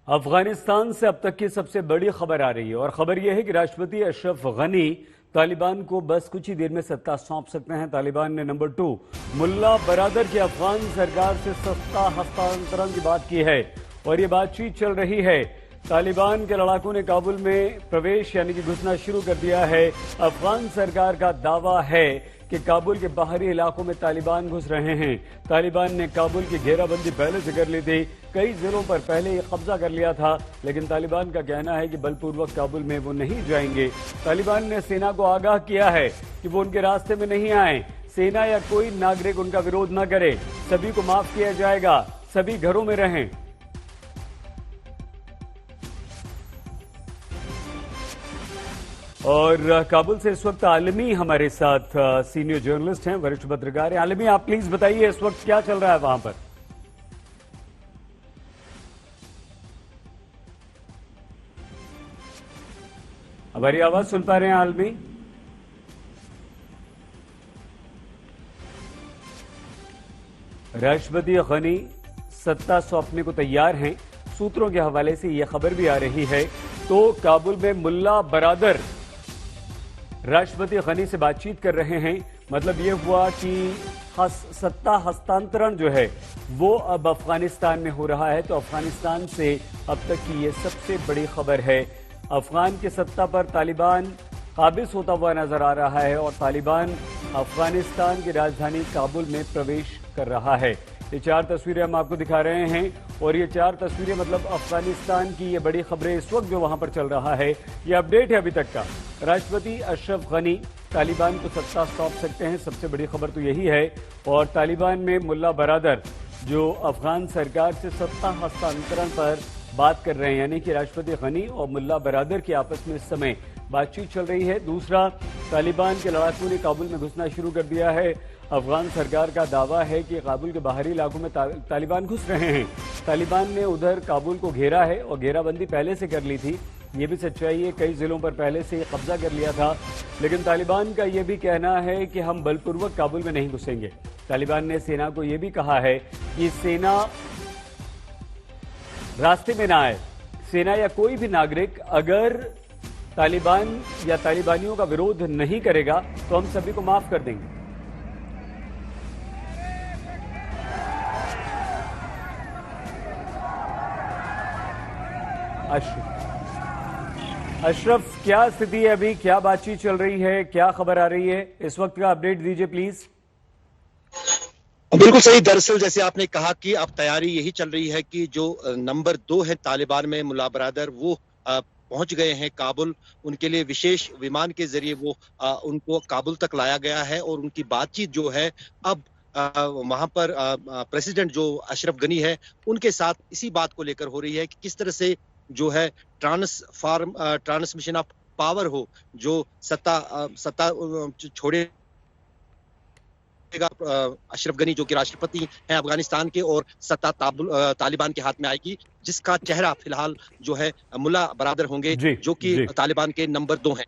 अफगानिस्तान से अब तक की सबसे बड़ी खबर आ रही है और खबर यह है कि राष्ट्रपति अशरफ गनी तालिबान को बस कुछ ही देर में सत्ता सौंप सकते हैं। तालिबान ने नंबर 2 मुल्ला बरादर की अफगान सरकार से सत्ता हस्तांतरण की बात की है और ये बातचीत चल रही है। तालिबान के लड़ाकों ने काबुल में प्रवेश यानी कि घुसना शुरू कर दिया है। अफगान सरकार का दावा है कि काबुल के बाहरी इलाकों में तालिबान घुस रहे हैं। तालिबान ने काबुल की घेराबंदी पहले से कर ली थी, कई जिलों पर पहले ही कब्जा कर लिया था, लेकिन तालिबान का कहना है कि बलपूर्वक काबुल में वो नहीं जाएंगे। तालिबान ने सेना को आगाह किया है कि वो उनके रास्ते में नहीं आए। सेना या कोई नागरिक उनका विरोध न करे, सभी को माफ किया जाएगा, सभी घरों में रहें। और काबुल से इस वक्त आलमी हमारे साथ सीनियर जर्नलिस्ट हैं, वरिष्ठ पत्रकार हैं। आलमी, आप प्लीज बताइए इस वक्त क्या चल रहा है वहां पर। हमारी आवाज सुन पा रहे हैं आलमी? राष्ट्रपति गनी सत्ता सौंपने को तैयार हैं। सूत्रों के हवाले से यह खबर भी आ रही है तो काबुल में मुल्ला बरादर राष्ट्रपति गनी से बातचीत कर रहे हैं। मतलब यह हुआ कि सत्ता हस्तांतरण जो है वो अब अफगानिस्तान में हो रहा है। तो अफगानिस्तान से अब तक की यह सबसे बड़ी खबर है। अफगान की सत्ता पर तालिबान काबिज होता हुआ नजर आ रहा है और तालिबान अफगानिस्तान की राजधानी काबुल में प्रवेश कर रहा है। ये 4 तस्वीरें हम आपको दिखा रहे हैं और ये 4 तस्वीरें मतलब अफगानिस्तान की ये बड़ी खबरें इस वक्त जो वहां पर चल रहा है, ये अपडेट है अभी तक का। राष्ट्रपति अशरफ गनी तालिबान को सत्ता सौंप सकते हैं, सबसे बड़ी खबर तो यही है। और तालिबान में मुल्ला बरादर जो अफगान सरकार से सत्ता हस्तांतरण पर बात कर रहे हैं, यानी कि राष्ट्रपति गनी और मुल्ला बरादर की आपस में इस समय बातचीत चल रही है। दूसरा, तालिबान के लड़ाकों ने काबुल में घुसना शुरू कर दिया है। अफगान सरकार का दावा है कि काबुल के बाहरी इलाकों में तालिबान घुस रहे हैं। तालिबान ने उधर काबुल को घेरा है और घेराबंदी पहले से कर ली थी, ये भी सच्चाई है। कई जिलों पर पहले से कब्जा कर लिया था, लेकिन तालिबान का यह भी कहना है कि हम बलपूर्वक काबुल में नहीं घुसेंगे। तालिबान ने सेना को यह भी कहा है कि सेना रास्ते में ना आए। सेना या कोई भी नागरिक अगर तालिबान या तालिबानियों का विरोध नहीं करेगा तो हम सभी को माफ कर देंगे। अशरफ, क्या स्थिति है अभी, क्या बातचीत चल रही है, क्या खबर आ रही है, इस वक्त का अपडेट दीजिए प्लीज। बिल्कुल सही। दरअसल जैसे आपने कहा कि अब तैयारी यही चल रही है कि जो नंबर 2 है तालिबान में मुल्ला बरादर, वो पहुंच गए हैं काबुल। उनके लिए विशेष विमान के जरिए वो उनको काबुल तक लाया गया है और उनकी बातचीत जो है अब वहां पर प्रेसिडेंट जो अशरफ गनी है उनके साथ इसी बात को लेकर हो रही है कि किस तरह से जो है ट्रांसमिशन ऑफ पावर हो, जो सत्ता छोड़े अशरफ गनी जो कि राष्ट्रपति हैं अफगानिस्तान के और सत्ता तालिबान के हाथ में आएगी, जिसका चेहरा फिलहाल जो है मुल्ला बरादर होंगे जो कि तालिबान के नंबर 2 हैं।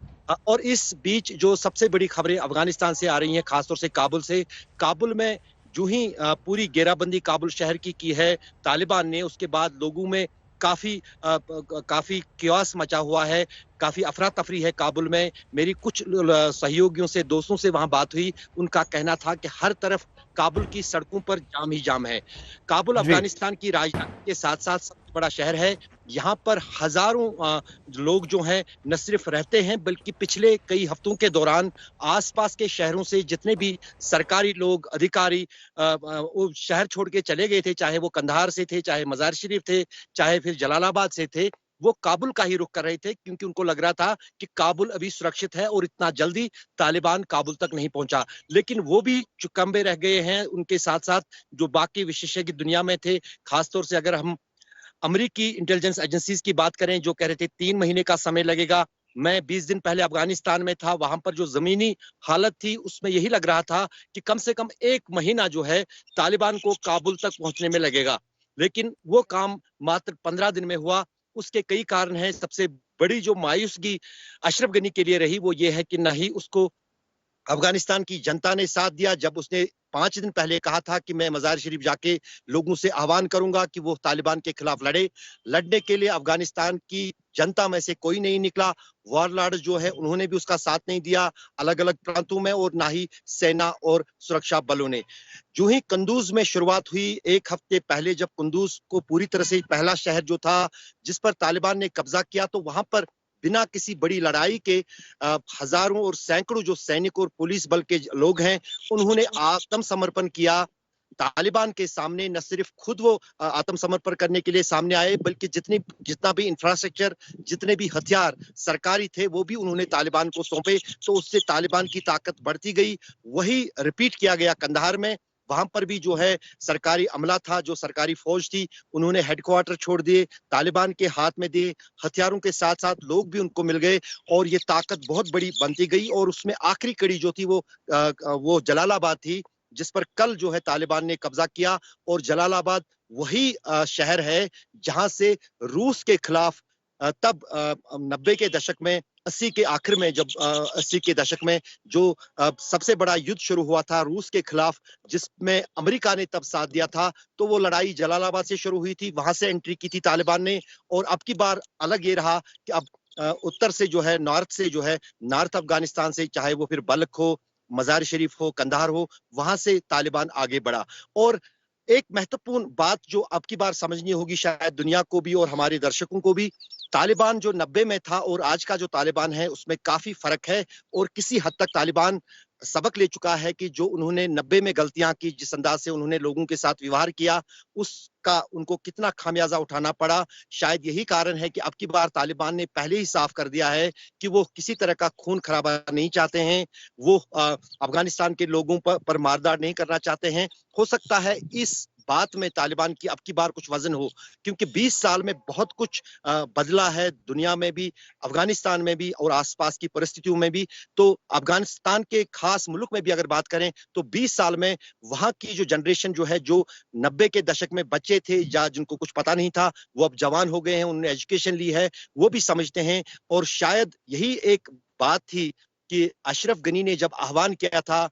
और इस बीच जो सबसे बड़ी खबरें अफगानिस्तान से आ रही हैं, खासतौर से काबुल से। काबुल में जो ही पूरी घेराबंदी काबुल शहर की है तालिबान ने, उसके बाद लोगों में काफी क्यास मचा हुआ है, काफी अफरा तफरी है काबुल में। मेरी कुछ सहयोगियों से, दोस्तों से वहां बात हुई, उनका कहना था कि हर तरफ काबुल की सड़कों पर जाम ही जाम है। काबुल अफगानिस्तान की राजधानी के साथ साथ सबसे बड़ा शहर है। यहाँ पर हजारों लोग जो हैं न सिर्फ रहते हैं बल्कि पिछले कई हफ्तों के दौरान आसपास के शहरों से जितने भी सरकारी लोग, अधिकारी वो शहर छोड़ के चले गए थे, चाहे वो कंधार से थे, चाहे मजार शरीफ थे, चाहे फिर जलालाबाद से थे, वो काबुल का ही रुख कर रहे थे क्योंकि उनको लग रहा था कि काबुल अभी सुरक्षित है और इतना जल्दी तालिबान काबुल तक नहीं पहुंचा। लेकिन वो भी चुकंबे रह गए हैं। उनके साथ साथ जो बाकी विशेषज्ञ दुनिया में थे, खासतौर से अगर हम अमेरिकी इंटेलिजेंस एजेंसीज की बात करें, जो कह रहे थे 3 महीने का समय लगेगा। मैं 20 दिन पहले अफगानिस्तान में था, वहां पर जो जमीनी हालत थी उसमें यही लग रहा था कि कम से कम 1 महीना जो है तालिबान को काबुल तक पहुंचने में लगेगा। लेकिन वो काम मात्र 15 दिन में हुआ। उसके कई कारण हैं। सबसे बड़ी जो मायूसगी अशरफ गनी के लिए रही वो ये है कि न ही उसको अफगानिस्तान की जनता ने साथ दिया जब उसने 5 दिन पहले कहा था कि मैं मज़ार शरीफ जाके लोगों से आह्वान करूंगा कि वो तालिबान के खिलाफ लड़ने के लिए अफगानिस्तान की जनता में से कोई नहीं निकला। वॉरलॉर्ड जो है उन्होंने भी उसका साथ नहीं दिया अलग-अलग प्रांतों में, और ना ही सेना और सुरक्षा बलों ने। जो ही कुंदूज में शुरुआत हुई 1 हफ्ते पहले, जब कुंदूज को पूरी तरह से पहला शहर जो था जिस पर तालिबान ने कब्जा किया, तो वहां पर बिना किसी बड़ी लड़ाई के हजारों और सैकड़ों जो सैनिक और पुलिस बल के लोग हैं उन्होंने आत्मसमर्पण किया तालिबान के सामने। न सिर्फ खुद वो आत्मसमर्पण करने के लिए सामने आए, बल्कि जितना भी इंफ्रास्ट्रक्चर, जितने भी हथियार सरकारी थे वो भी उन्होंने तालिबान को सौंपे। तो उससे तालिबान की ताकत बढ़ती गई। वही रिपीट किया गया कंधार में। वहां पर भी जो है सरकारी अमला था, जो सरकारी फौज थी, उन्होंने हेडक्वार्टर छोड़ दिए, तालिबान के हाथ में दिए, हथियारों के साथ साथ लोग भी उनको मिल गए और ये ताकत बहुत बड़ी बनती गई। और उसमें आखिरी कड़ी जो थी वो जलालाबाद थी, जिस पर कल जो है तालिबान ने कब्जा किया। और जलालाबाद वही शहर है जहां से रूस के खिलाफ तब 90 के दशक में, 80 के आखिर में, जब 80 के दशक में जो सबसे बड़ा युद्ध शुरू हुआ था रूस के खिलाफ, जिसमें अमेरिका ने तब साथ दिया था, तो वो लड़ाई जलालाबाद से शुरू हुई थी। वहां से एंट्री की थी तालिबान ने। और अब की बार अलग ये रहा कि अब उत्तर से जो है, नॉर्थ से जो है, नॉर्थ अफगानिस्तान से, चाहे वो फिर बल्ख हो, मज़ार शरीफ हो, कंधार हो, वहां से तालिबान आगे बढ़ा। और एक महत्वपूर्ण बात जो अब की बार समझनी होगी शायद दुनिया को भी और हमारे दर्शकों को भी, तालिबान जो 90 में था और आज का जो तालिबान है उसमें काफी फर्क है। और किसी हद तक तालिबान सबक ले चुका है कि जो उन्होंने 90 में गलतियां की, जिस अंदाज से उन्होंने लोगों के साथ व्यवहार किया, उसका उनको कितना खामियाजा उठाना पड़ा। शायद यही कारण है कि अब की बार तालिबान ने पहले ही साफ कर दिया है कि वो किसी तरह का खून खराबा नहीं चाहते हैं। वो अफगानिस्तान के लोगों पर मारदार नहीं करना चाहते हैं। हो सकता है इस बात में तालिबान की अब की बार कुछ वजन हो, क्योंकि 20 साल में बहुत कुछ बदला है दुनिया में भी, अफगानिस्तान में भी और आसपास की परिस्थितियों में भी। तो अफगानिस्तान के खास मुल्क में भी अगर बात करें तो 20 साल में वहां की जो जनरेशन जो है, जो 90 के दशक में बच्चे थे या जिनको कुछ पता नहीं था, वो अब जवान हो गए हैं, उन्होंने एजुकेशन ली है, वो भी समझते हैं। और शायद यही एक बात थी कि अशरफ गनी ने जब आह्वान किया था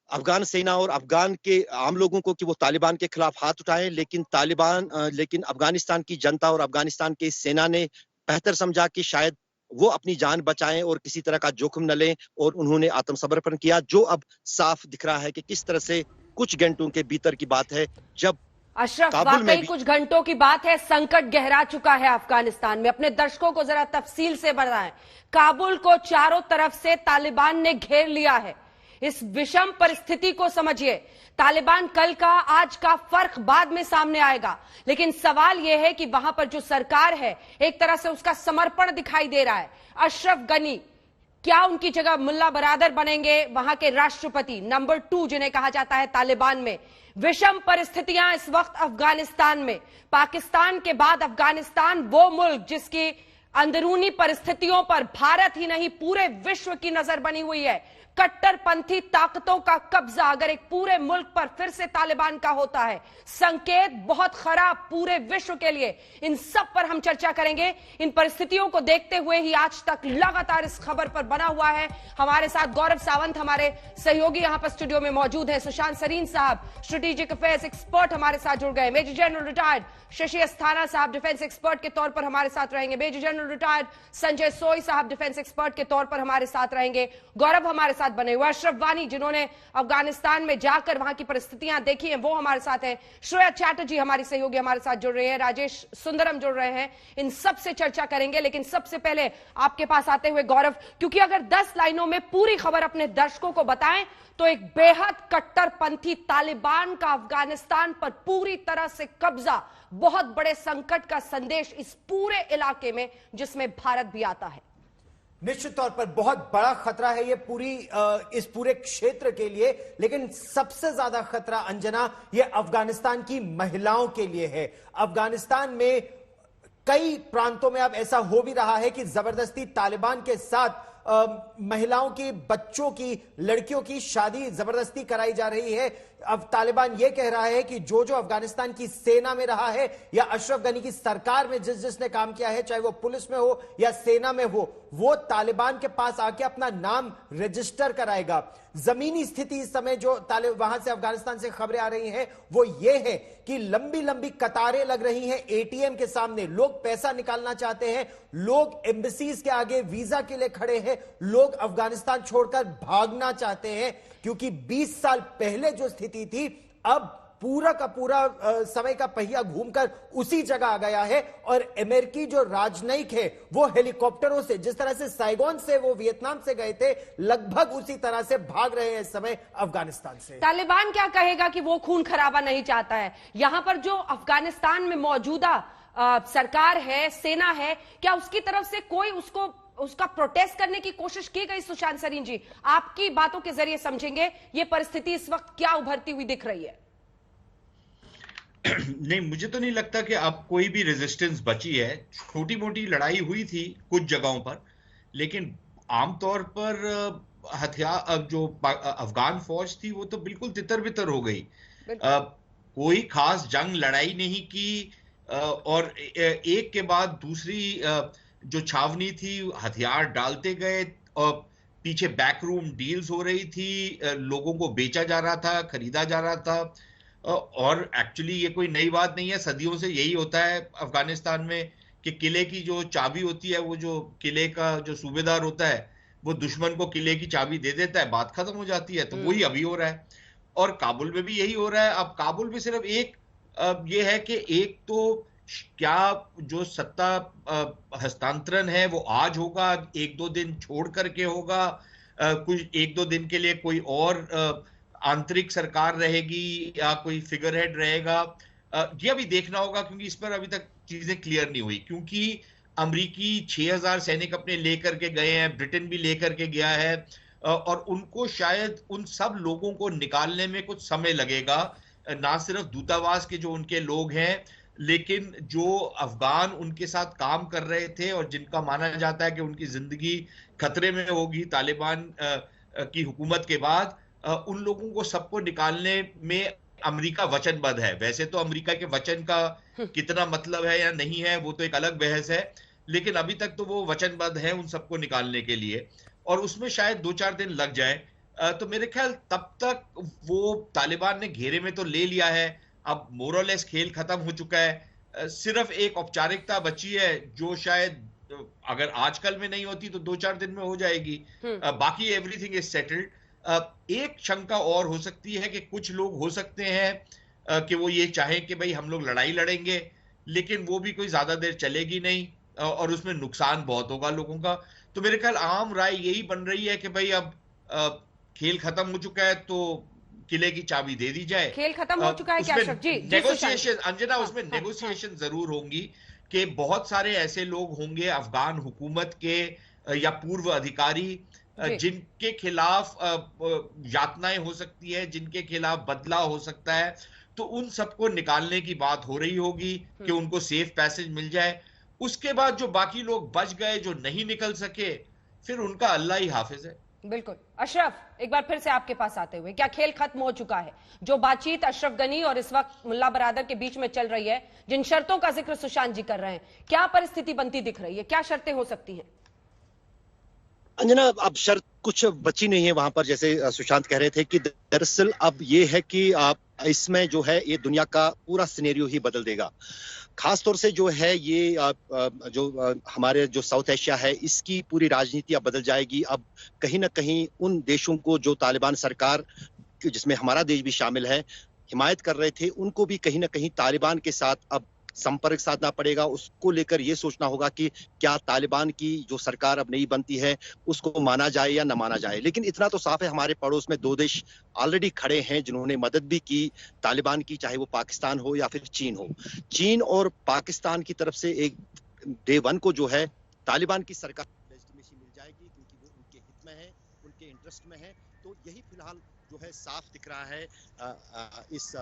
अफगान सेना और अफगान के आम लोगों को कि वो तालिबान के खिलाफ हाथ उठाएं, लेकिन अफगानिस्तान की जनता और अफगानिस्तान की सेना ने बेहतर समझा कि शायद वो अपनी जान बचाएं और किसी तरह का जोखिम न लें, और उन्होंने आत्मसमर्पण किया। जो अब साफ दिख रहा है कि किस तरह से कुछ घंटों के भीतर की बात है, जब अशरफ, वाकई कुछ घंटों की बात है, संकट गहरा चुका है अफगानिस्तान में। अपने दर्शकों को जरा तफसील से बताएं। काबुल को चारों तरफ से तालिबान ने घेर लिया है। इस विषम परिस्थिति को समझिए। तालिबान कल का आज का फर्क बाद में सामने आएगा, लेकिन सवाल यह है कि वहां पर जो सरकार है एक तरह से उसका समर्पण दिखाई दे रहा है। अशरफ गनी क्या उनकी जगह मुल्ला बरादर बनेंगे, वहां के राष्ट्रपति नंबर 2 जिन्हें कहा जाता है तालिबान में। विषम परिस्थितियां इस वक्त अफगानिस्तान में। पाकिस्तान के बाद अफगानिस्तान वो मुल्क जिसकी अंदरूनी परिस्थितियों पर भारत ही नहीं पूरे विश्व की नजर बनी हुई है। कट्टरपंथी ताकतों का कब्जा अगर एक पूरे मुल्क पर फिर से तालिबान का होता है, संकेत बहुत खराब पूरे विश्व के लिए। इन सब पर हम चर्चा करेंगे। इन परिस्थितियों को देखते हुए ही आज तक लगातार इस खबर पर बना हुआ है। हमारे साथ गौरव सावंत हमारे सहयोगी यहां पर स्टूडियो में मौजूद है। सुशांत सरीन साहब स्ट्रेटेजिक अफेयर्स एक्सपर्ट हमारे साथ जुड़ गए। Major general retired Shashi Asthana साहब डिफेंस एक्सपर्ट के तौर पर हमारे साथ रहेंगे। मेजर जनरल रिटायर्ड संजय सोई साहब डिफेंस एक्सपर्ट के तौर पर हमारे साथ रहेंगे। गौरव हमारे साथ बने हुए। अशरफ वानी जिन्होंने अफगानिस्तान में जाकर वहां की परिस्थितियां देखी हैं वो हमारे साथ हैं। श्रेया चैटर्जी हमारी सहयोगी हमारे साथ जुड़ रहे हैं। राजेश सुंदरम जुड़ रहे हैं। इन सब से चर्चा करेंगे, लेकिन सबसे पहले आपके पास आते हुए गौरव, क्योंकि अगर 10 लाइनों में पूरी खबर अपने दर्शकों को बताएं तो एक बेहद कट्टरपंथी तालिबान का अफगानिस्तान पर पूरी तरह से कब्जा, बहुत बड़े संकट का संदेश इस पूरे इलाके में जिसमें भारत भी आता है। निश्चित तौर पर बहुत बड़ा खतरा है ये इस पूरे क्षेत्र के लिए, लेकिन सबसे ज्यादा खतरा अंजना ये अफगानिस्तान की महिलाओं के लिए है। अफगानिस्तान में कई प्रांतों में अब ऐसा हो भी रहा है कि जबरदस्ती तालिबान के साथ महिलाओं की, बच्चों की, लड़कियों की शादी जबरदस्ती कराई जा रही है। अब तालिबान ये कह रहा है कि जो जो अफगानिस्तान की सेना में रहा है या अशरफ गनी की सरकार में जिसने काम किया है, चाहे वो पुलिस में हो या सेना में हो, वो तालिबान के पास आके अपना नाम रजिस्टर कराएगा। जमीनी स्थिति इस समय जो वहां से अफगानिस्तान से खबरें आ रही हैं वो ये है कि लंबी लंबी कतारें लग रही हैं एटीएम के सामने। लोग पैसा निकालना चाहते हैं, लोग एम्बेसीज के आगे वीजा के लिए खड़े हैं, लोग अफगानिस्तान छोड़कर भागना चाहते हैं, क्योंकि 20 साल पहले जो स्थिति थी अब पूरा का पूरा समय का पहिया घूमकर उसी जगह आ गया है। और अमेरिकी जो राजनयिक है वो हेलीकॉप्टरों से, जिस तरह से साइगोन से वो वियतनाम से गए थे, लगभग उसी तरह से भाग रहे हैं इस समय अफगानिस्तान से। तालिबान क्या कहेगा कि वो खून खराबा नहीं चाहता है? यहां पर जो अफगानिस्तान में मौजूदा सरकार है, सेना है, क्या उसकी तरफ से कोई उसका प्रोटेस्ट करने की कोशिश की गई? सुशांत सरीन जी, आपकी बातों के जरिए समझेंगे ये परिस्थिति इस वक्त क्या उभरती हुई दिख रही है। नहीं, मुझे तो नहीं लगता कि अब कोई भी रेजिस्टेंस बची है। छोटी मोटी लड़ाई हुई थी कुछ जगहों पर, लेकिन आमतौर पर हथियार जो अफगान फौज थी वो तो बिल्कुल तितर बितर हो गई। कोई खास जंग लड़ाई नहीं की और एक के बाद दूसरी जो छावनी थी हथियार डालते गए और पीछे बैकरूम डील्स हो रही थी, लोगों को बेचा जा रहा था, खरीदा जा रहा था। और एक्चुअली ये कोई नई बात नहीं है, सदियों से यही होता है अफगानिस्तान में कि किले की जो चाबी होती है, वो जो किले का जो सूबेदार होता है वो दुश्मन को किले की चाबी दे देता है, बात खत्म हो जाती है। तो वही अभी हो रहा है और काबुल में भी यही हो रहा है। अब काबुल में सिर्फ एक ये है कि एक तो क्या जो सत्ता हस्तांतरण है वो आज होगा, एक दो दिन छोड़ करके होगा, कुछ एक दो दिन के लिए कोई और आंतरिक सरकार रहेगी या कोई फिगर हेड रहेगा, ये अभी देखना होगा, क्योंकि इस पर अभी तक चीजें क्लियर नहीं हुई। क्योंकि अमेरिकी 6000 सैनिक अपने लेकर के गए हैं, ब्रिटेन भी लेकर के गया है और उनको शायद उन सब लोगों को निकालने में कुछ समय लगेगा। ना सिर्फ दूतावास के जो उनके लोग हैं, लेकिन जो अफगान उनके साथ काम कर रहे थे और जिनका माना जाता है कि उनकी जिंदगी खतरे में होगी तालिबान की हुकूमत के बाद, उन लोगों को सबको निकालने में अमेरिका वचनबद्ध है। वैसे तो अमेरिका के वचन का कितना मतलब है या नहीं है वो तो एक अलग बहस है, लेकिन अभी तक तो वो वचनबद्ध है उन सबको निकालने के लिए और उसमें शायद 2-4 दिन लग जाए। तो मेरे ख्याल तब तक वो तालिबान ने घेरे में तो ले लिया है, अब मोरलेस खेल खत्म हो चुका है। सिर्फ एक औपचारिकता बची है जो शायद अगर आजकल में नहीं होती तो 2-4 दिन में हो जाएगी। बाकी एवरीथिंग इज सेटल्ड। एक शंका और हो सकती है कि कुछ लोग हो सकते हैं कि वो ये चाहें कि भाई हम लोग लड़ाई लड़ेंगे, लेकिन वो भी कोई ज्यादा देर चलेगी नहीं और उसमें नुकसान बहुत होगा लोगों का। तो मेरे ख्याल आम राय यही बन रही है कि भाई अब खेल खत्म हो चुका है तो किले की चाबी दे दी जाए। खेल खत्म हो चुका है क्या अशरफ जी? नेगोशिएशन अंजना, उसमें नेगोशिएशन जरूर होंगी कि बहुत सारे ऐसे लोग होंगे अफगान हुकूमत के या पूर्व अधिकारी जिनके खिलाफ यातनाएं हो सकती है, जिनके खिलाफ बदला हो सकता है, तो उन सबको निकालने की बात हो रही होगी कि उनको सेफ पैसेज मिल जाए। उसके बाद जो बाकी लोग बच गए, जो नहीं निकल सके, फिर उनका अल्लाह ही हाफिज है। बिल्कुल। अशरफ, एक बार फिर से आपके पास आते हुए, क्या खेल खत्म हो चुका है? जो बातचीत अशरफ गनी और इस वक्त मुल्ला बरादर के बीच में चल रही है, जिन शर्तों का जिक्र सुशांत जी कर रहे हैं, क्या परिस्थिति बनती दिख रही है? क्या शर्तें हो सकती हैं? अंजना, अब शर्त कुछ बची नहीं है वहां पर। जैसे सुशांत कह रहे थे कि दरअसल अब ये है कि इसमें जो है ये दुनिया का पूरा सिनेरियो ही बदल देगा। खास तौर से जो है ये जो हमारे जो साउथ एशिया है इसकी पूरी राजनीति अब बदल जाएगी। अब कहीं ना कहीं उन देशों को जो तालिबान सरकार, जिसमें हमारा देश भी शामिल है, हिमायत कर रहे थे, उनको भी कहीं ना कहीं तालिबान के साथ अब संपर्क साधना पड़ेगा। उसको लेकर यह सोचना होगा कि क्या तालिबान की जो सरकार अब नई बनती है उसको माना जाए या न माना जाए। लेकिन इतना तो साफ है, हमारे पड़ोस में 2 देश ऑलरेडी खड़े हैं जिन्होंने मदद भी की तालिबान की, चाहे वो पाकिस्तान हो या फिर चीन हो। चीन और पाकिस्तान की तरफ से एक डे 1 को जो है तालिबान की सरकार लेजिटिमेसी मिल जाएगी, क्योंकि वो उनके हित में है, उनके इंटरेस्ट में है। तो यही फिलहाल जो है साफ दिख रहा है इस।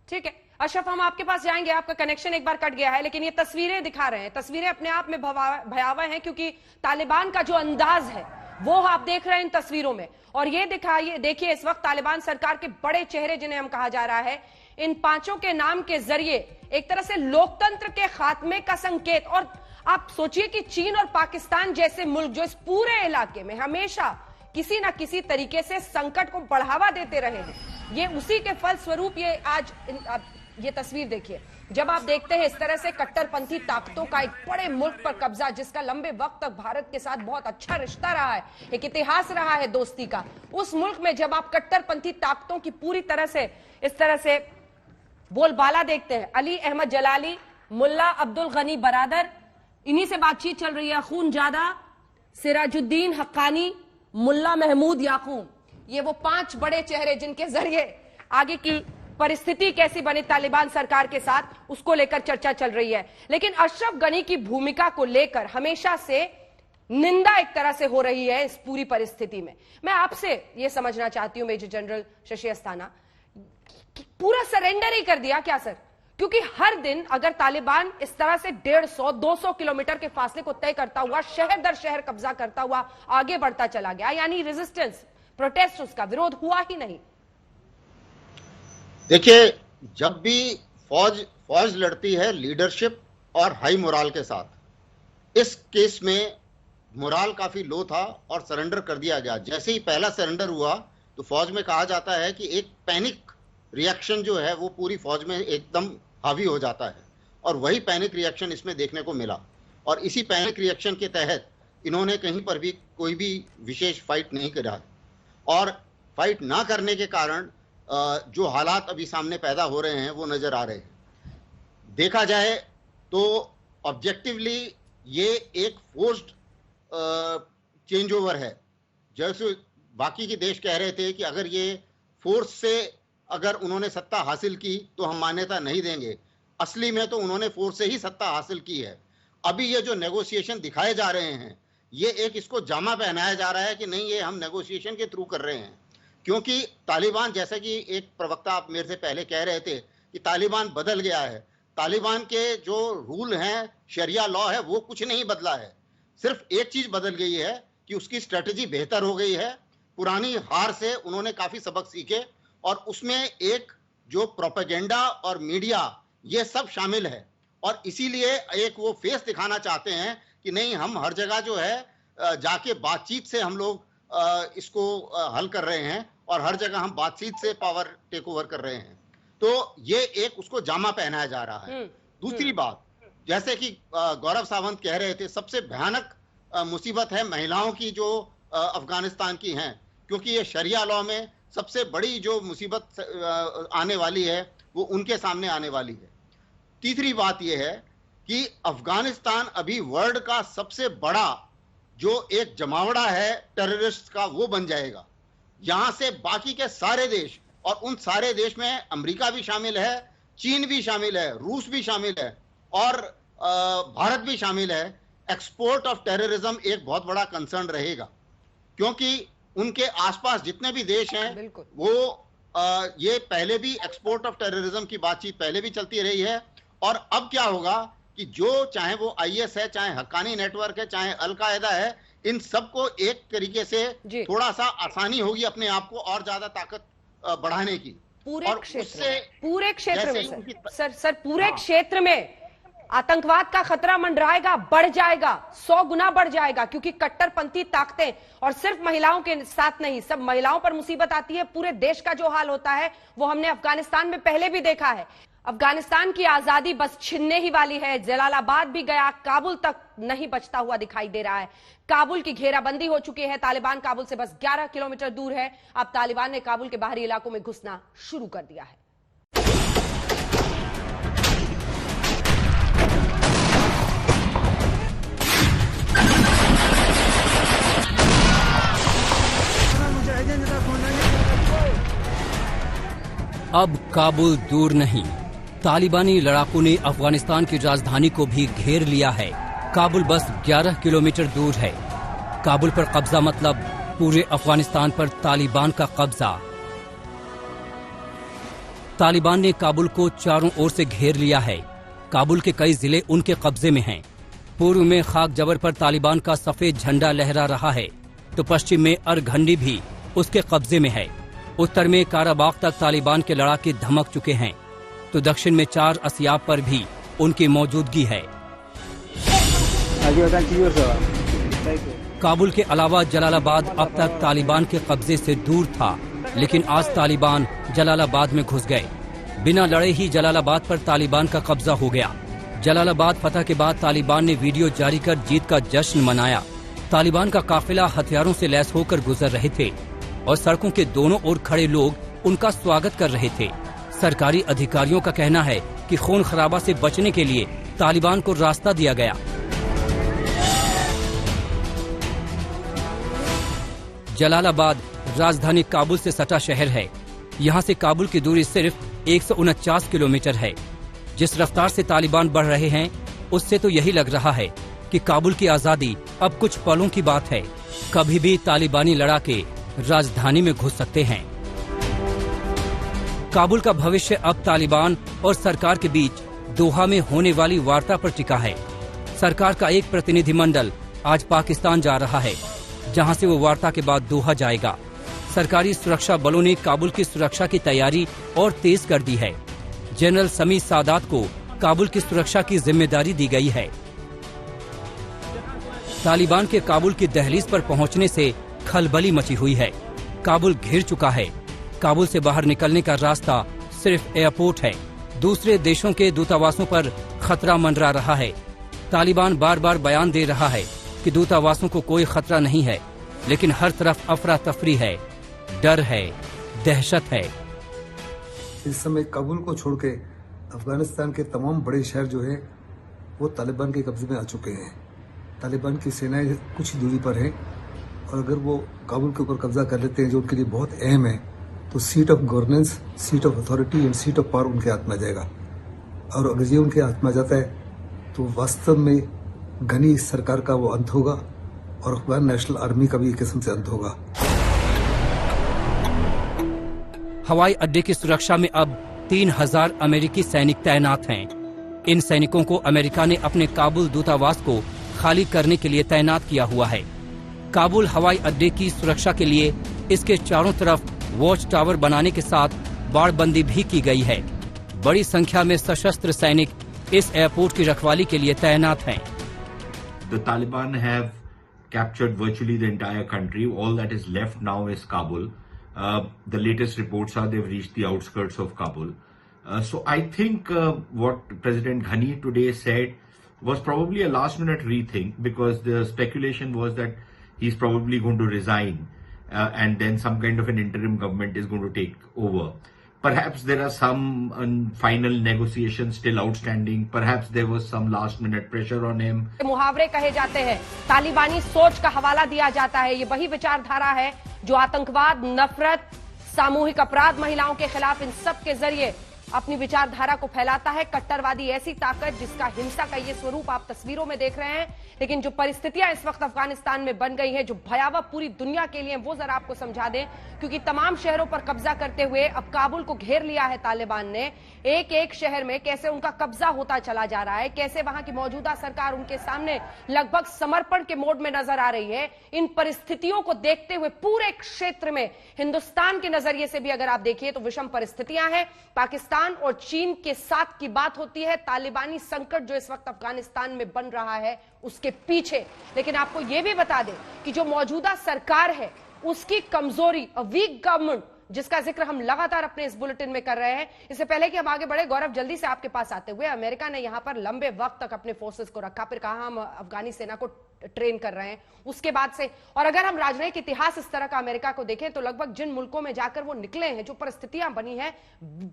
ठीक है अशरफ, हम आपके पास जाएंगे, आपका कनेक्शन एक बार कट गया है, लेकिन ये तस्वीरें दिखा रहे हैं, तस्वीरें अपने आप में भयावह हैं, क्योंकि तालिबान का जो अंदाज है वो आप देख रहे हैं इन तस्वीरों में। और ये देखिए इस वक्त तालिबान सरकार के बड़े चेहरे जिन्हें हम कहा जा रहा है, इन पांचों के नाम के जरिए एक तरह से लोकतंत्र के खात्मे का संकेत। और आप सोचिए कि चीन और पाकिस्तान जैसे मुल्क जो इस पूरे इलाके में हमेशा किसी ना किसी तरीके से संकट को बढ़ावा देते रहे हैं, ये उसी के फलस्वरूप ये आज ये तस्वीर देखिए, जब आप देखते हैं इस तरह से कट्टरपंथी ताकतों का एक बड़े मुल्क पर कब्जा, जिसका लंबे वक्त तक भारत के साथ बहुत अच्छा रिश्ता रहा है, एक इतिहास रहा है दोस्ती का, उस मुल्क में जब आप कट्टरपंथी ताकतों की पूरी तरह से इस तरह से बोलबाला देखते हैं, अली अहमद जलाली, मुल्ला अब्दुल गनी बरादर, इन्हीं से बातचीत चल रही है, अखूनजादा, सिराजुद्दीन हक्कानी, मुल्ला महमूद याकूब, ये वो 5 बड़े चेहरे जिनके जरिए आगे की परिस्थिति कैसी बनी तालिबान सरकार के साथ, उसको लेकर चर्चा चल रही है। लेकिन अशरफ गनी की भूमिका को लेकर हमेशा से निंदा एक तरह से हो रही है इस पूरी परिस्थिति में। मैं आपसे यह समझना चाहती हूं मेजर जनरल शशि अस्थाना, पूरा सरेंडर ही कर दिया क्या सर? क्योंकि हर दिन अगर तालिबान इस तरह से 150-200 किलोमीटर के फासले को तय करता हुआ शहर दर शहर कब्जा करता हुआ आगे बढ़ता चला गया, यानी रेजिस्टेंस, प्रोटेस्ट, उसका विरोध हुआ ही नहीं। देखिए, जब भी फौज लड़ती है लीडरशिप और हाई मोराल के साथ, इस केस में मोराल काफी लो था और सरेंडर कर दिया गया। जैसे ही पहला सरेंडर हुआ तो फौज में कहा जाता है कि एक पैनिक रिएक्शन जो है वो पूरी फौज में एकदम हावी हो जाता है, और वही पैनिक रिएक्शन इसमें देखने को मिला। और इसी पैनिक रिएक्शन के तहत इन्होंने कहीं पर भी कोई भी विशेष फाइट नहीं करा, और फाइट ना करने के कारण जो हालात अभी सामने पैदा हो रहे हैं वो नजर आ रहे हैं। देखा जाए तो ऑब्जेक्टिवली ये एक फोर्स्ड चेंज ओवर है। जैसे बाकी के देश कह रहे थे कि अगर ये फोर्स से अगर उन्होंने सत्ता हासिल की तो हम मान्यता नहीं देंगे, असली में तो उन्होंने फोर्स से ही सत्ता हासिल की है। अभी ये जो नेगोशिएशन दिखाए जा रहे हैं, ये एक इसको जामा पहनाया जा रहा है कि नहीं, ये हम नेगोशिएशन के थ्रू कर रहे हैं। क्योंकि तालिबान, जैसा कि एक प्रवक्ता आप मेरे से पहले कह रहे थे कि तालिबान बदल गया है, तालिबान के जो रूल हैं, शरिया लॉ है, वो कुछ नहीं बदला है। सिर्फ एक चीज बदल गई है कि उसकी स्ट्रेटजी बेहतर हो गई है। पुरानी हार से उन्होंने काफी सबक सीखे, और उसमें एक जो प्रोपेगेंडा और मीडिया, ये सब शामिल है, और इसीलिए एक वो फेस दिखाना चाहते हैं कि नहीं, हम हर जगह जो है जाके बातचीत से हम लोग इसको हल कर रहे हैं, और हर जगह हम बातचीत से पावर टेक ओवर कर रहे हैं। तो ये एक उसको जामा पहनाया जा रहा है। दूसरी बात, जैसे कि गौरव सावंत कह रहे थे, सबसे भयानक मुसीबत है महिलाओं की जो अफगानिस्तान की हैं, क्योंकि ये शरिया लॉ में सबसे बड़ी जो मुसीबत आने वाली है वो उनके सामने आने वाली है। तीसरी बात यह है कि अफगानिस्तान अभी वर्ल्ड का सबसे बड़ा जो एक जमावड़ा है टेररिस्ट का, वो बन जाएगा। यहां से बाकी के सारे देश, और उन सारे देश में अमेरिका भी शामिल है, चीन भी शामिल है, रूस भी शामिल है, और भारत भी शामिल है। एक्सपोर्ट ऑफ टेररिज्म एक बहुत बड़ा कंसर्न रहेगा, क्योंकि उनके आसपास जितने भी देश हैं वो ये पहले भी एक्सपोर्ट ऑफ टेररिज्म की बातचीत पहले भी चलती रही है। और अब क्या होगा कि जो चाहे वो आईएस है, चाहे हक्कानी नेटवर्क है, चाहे अलकायदा है, इन सबको एक तरीके से थोड़ा सा आसानी होगी अपने आप को और ज्यादा ताकत बढ़ाने की। पूरे क्षेत्र में सर पूरे क्षेत्र में आतंकवाद का खतरा मंडराएगा, बढ़ जाएगा, 100 गुना बढ़ जाएगा, क्योंकि कट्टरपंथी ताकतें, और सिर्फ महिलाओं के साथ नहीं, सब महिलाओं पर मुसीबत आती है, पूरे देश का जो हाल होता है वो हमने अफगानिस्तान में पहले भी देखा है। अफगानिस्तान की आजादी बस छिनने ही वाली है। जलालाबाद भी गया, काबुल तक नहीं बचता हुआ दिखाई दे रहा है। काबुल की घेराबंदी हो चुकी है, तालिबान काबुल से बस 11 किलोमीटर दूर है। अब तालिबान ने काबुल के बाहरी इलाकों में घुसना शुरू कर दिया है। अब काबुल दूर नहीं, तालिबानी लड़ाकों ने अफगानिस्तान की राजधानी को भी घेर लिया है। काबुल बस 11 किलोमीटर दूर है। काबुल पर कब्जा मतलब पूरे अफगानिस्तान पर तालिबान का कब्जा। तालिबान ने काबुल को चारों ओर से घेर लिया है। काबुल के कई जिले उनके कब्जे में हैं। पूर्व में खाक जबर पर तालिबान का सफेद झंडा लहरा रहा है। तो पश्चिम में अरघंडी भी उसके कब्जे में है। उत्तर में काराबाग तक तालिबान के लड़ाके धमक चुके हैं, तो दक्षिण में 4 असियाब पर भी उनकी मौजूदगी है। काबुल के अलावा जलालाबाद अब तक तालिबान के कब्जे से दूर था, लेकिन आज तालिबान जलालाबाद में घुस गए। बिना लड़े ही जलालाबाद पर तालिबान का कब्जा हो गया। जलालाबाद फतह के बाद तालिबान ने वीडियो जारी कर जीत का जश्न मनाया। तालिबान का काफिला हथियारों से लैस होकर गुजर रहे थे और सड़कों के दोनों ओर खड़े लोग उनका स्वागत कर रहे थे। सरकारी अधिकारियों का कहना है कि खून खराबा से बचने के लिए तालिबान को रास्ता दिया गया। जलालाबाद राजधानी काबुल से सटा शहर है। यहाँ से काबुल की दूरी सिर्फ 149 किलोमीटर है। जिस रफ्तार से तालिबान बढ़ रहे हैं, उससे तो यही लग रहा है कि काबुल की आजादी अब कुछ पलों की बात है। कभी भी तालिबानी लड़ाके राजधानी में घुस सकते हैं। काबुल का भविष्य अब तालिबान और सरकार के बीच दोहा में होने वाली वार्ता पर टिका है। सरकार का एक प्रतिनिधिमंडल आज पाकिस्तान जा रहा है, जहां से वो वार्ता के बाद दोहा जाएगा। सरकारी सुरक्षा बलों ने काबुल की सुरक्षा की तैयारी और तेज कर दी है। जनरल समी सादात को काबुल की सुरक्षा की जिम्मेदारी दी गई है। तालिबान के काबुल की दहलीज पर पहुंचने से खलबली मची हुई है। काबुल घिर चुका है। काबुल से बाहर निकलने का रास्ता सिर्फ एयरपोर्ट है। दूसरे देशों के दूतावासों पर खतरा मंडरा रहा है। तालिबान बार बार बयान दे रहा है कि दूतावासों को कोई खतरा नहीं है, लेकिन हर तरफ अफरा तफरी है, डर है, दहशत है। इस समय काबुल को छोड़ के अफगानिस्तान के तमाम बड़े शहर जो है वो तालिबान के कब्जे में आ चुके हैं। तालिबान की सेनाएं कुछ ही दूरी पर हैं और अगर वो काबुल के ऊपर कब्जा कर लेते हैं, जो उनके लिए बहुत अहम है, तो seat of governance, seat of authority and seat of power उनके हाथ में आ जाएगा। और अगर ये उनके हाथ में आ जाता है तो वास्तव में गनी सरकार का वो अंत होगा और अफगान नेशनल आर्मी का भी एक किस्म से अंत होगा। हवाई अड्डे की सुरक्षा में अब 3000 अमेरिकी सैनिक तैनात हैं। इन सैनिकों को अमेरिका ने अपने काबुल दूतावास को खाली करने के लिए तैनात किया हुआ है। काबुल हवाई अड्डे की सुरक्षा के लिए इसके चारों तरफ वॉच टावर बनाने के साथ बाड़बंदी भी की गई है। बड़ी संख्या में सशस्त्र सैनिक इस एयरपोर्ट की रखवाली के लिए तैनात हैं। The Taliban have captured virtually the entire country. All that is left now is Kabul. The latest reports are they've reached the outskirts of Kabul. So I think what President Ghani today said was probably a last-minute rethink, because the speculation was that he's probably going to resign and then some kind of an interim government is going to take over. Perhaps there are some final negotiations still outstanding. Perhaps there was some last-minute pressure on him. मुहावरे कहे जाते हैं, तालिबानी सोच का हवाला दिया जाता है। ये वही विचारधारा है जो आतंकवाद, नफरत, सामूहिक अपराध महिलाओं के खिलाफ, इन सब के जरिए अपनी विचारधारा को फैलाता है। कट्टरवादी ऐसी ताकत जिसका हिंसा का ये स्वरूप आप तस्वीरों में देख रहे हैं। लेकिन जो परिस्थितियां इस वक्त अफगानिस्तान में बन गई हैं, जो भयावह पूरी दुनिया के लिए, वो जरा आपको समझा दें, क्योंकि तमाम शहरों पर कब्जा करते हुए अब काबुल को घेर लिया है तालिबान ने। एक एक शहर में कैसे उनका कब्जा होता चला जा रहा है, कैसे वहां की मौजूदा सरकार उनके सामने लगभग समर्पण के मोड में नजर आ रही है। इन परिस्थितियों को देखते हुए पूरे क्षेत्र में हिंदुस्तान के नजरिए से भी अगर आप देखिए तो विषम परिस्थितियां हैं। पाकिस्तान और चीन के साथ की बात होती है तालिबानी संकट जो इस वक्त अफगानिस्तान में बन रहा है उसके पीछे। लेकिन आपको यह भी बता दें कि जो मौजूदा सरकार है उसकी कमजोरी, अ वीक गवर्नमेंट, जिसका जिक्र हम लगातार अपने इस बुलेटिन में कर रहे हैं। इससे पहले कि हम आगे बढ़े, गौरव, जल्दी से आपके पास आते हुए, अमेरिका ने यहां पर लंबे वक्त तक अपने फोर्सेस को रखा, फिर कहा हम अफगानी सेना को ट्रेन कर रहे हैं, उसके बाद से, और अगर हम राजनयिक इतिहास इस तरह का अमेरिका को देखें तो लगभग जिन मुल्कों में जाकर वो निकले हैं, जो परिस्थितियां बनी है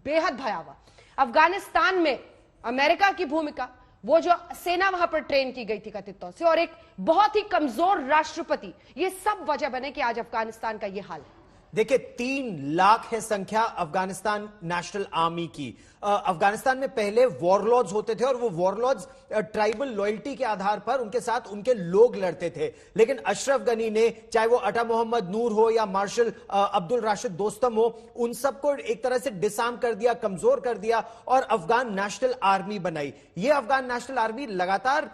बेहद भयावह। अफगानिस्तान में अमेरिका की भूमिका, वो जो सेना वहां पर ट्रेन की गई थी कथित तौर से, और एक बहुत ही कमजोर राष्ट्रपति, ये सब वजह बने कि आज अफगानिस्तान का ये हाल है। देखिए 3 लाख है संख्या अफगानिस्तान नेशनल आर्मी की। अफगानिस्तान में पहले वॉरलॉर्ड्स होते थे और वो वॉरलॉर्ड्स ट्राइबल लॉयल्टी के आधार पर उनके साथ उनके लोग लड़ते थे, लेकिन अशरफ गनी ने, चाहे वो अटा मोहम्मद नूर हो या मार्शल अब्दुल राशिद दोस्तम हो, उन सबको एक तरह से डिसआर्म कर दिया, कमजोर कर दिया और अफगान नेशनल आर्मी बनाई। ये अफगान नेशनल आर्मी लगातार